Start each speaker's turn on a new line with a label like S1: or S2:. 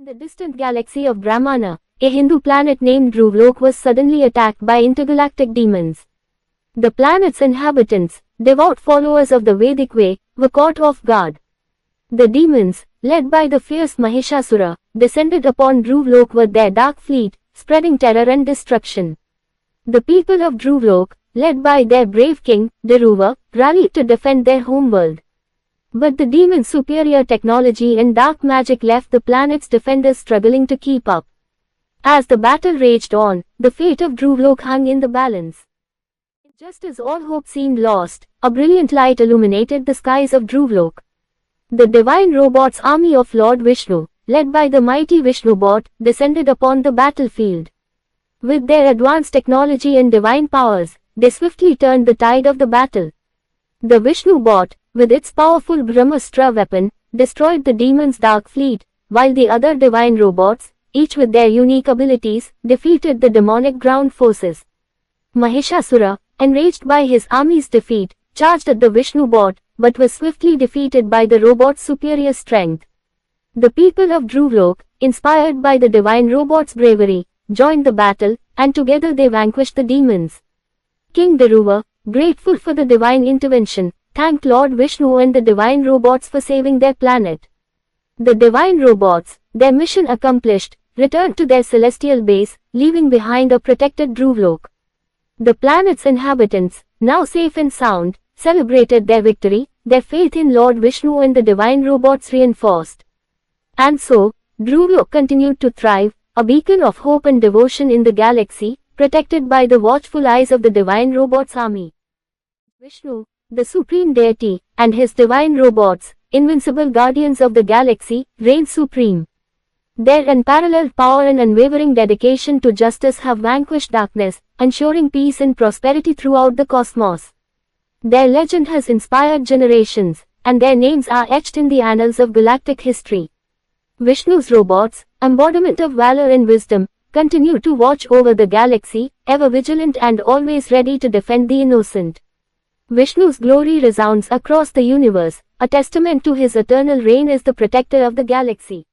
S1: In the distant galaxy of Brahmana, a Hindu planet named Dhruvalok was suddenly attacked by intergalactic demons. The planet's inhabitants, devout followers of the Vedic way, were caught off guard. The demons, led by the fierce Mahishasura, descended upon Dhruvalok with their dark fleet, spreading terror and destruction. The people of Dhruvalok, led by their brave king, Dhruva, rallied to defend their homeworld. But the demons' superior technology and dark magic left the planet's defenders struggling to keep up. As the battle raged on, the fate of Dhruvalok hung in the balance. Just as all hope seemed lost, a brilliant light illuminated the skies of Dhruvalok. The divine robots' army of Lord Vishnu, led by the mighty Vishnubot, descended upon the battlefield. With their advanced technology and divine powers, they swiftly turned the tide of the battle. The Vishnubot, with its powerful Brahmastra weapon, destroyed the demons' dark fleet, while the other divine robots, each with their unique abilities, defeated the demonic ground forces. Mahishasura, enraged by his army's defeat, charged at the Vishnubot, but was swiftly defeated by the robot's superior strength. The people of Dhruvalok, inspired by the divine robot's bravery, joined the battle, and together they vanquished the demons. King Dhruva, grateful for the divine intervention, thanked Lord Vishnu and the divine robots for saving their planet. The divine robots, their mission accomplished, returned to their celestial base, leaving behind a protected Dhruvalok. The planet's inhabitants, now safe and sound, celebrated their victory, their faith in Lord Vishnu and the divine robots reinforced. And so, Dhruvalok continued to thrive, a beacon of hope and devotion in the galaxy, protected by the watchful eyes of the divine robots' army. Vishnu, the supreme deity, and his divine robots, invincible guardians of the galaxy, reign supreme. Their unparalleled power and unwavering dedication to justice have vanquished darkness, ensuring peace and prosperity throughout the cosmos. Their legend has inspired generations, and their names are etched in the annals of galactic history. Vishnu's robots, embodiment of valor and wisdom, continue to watch over the galaxy, ever vigilant and always ready to defend the innocent. Vishnu's glory resounds across the universe, a testament to his eternal reign as the protector of the galaxy.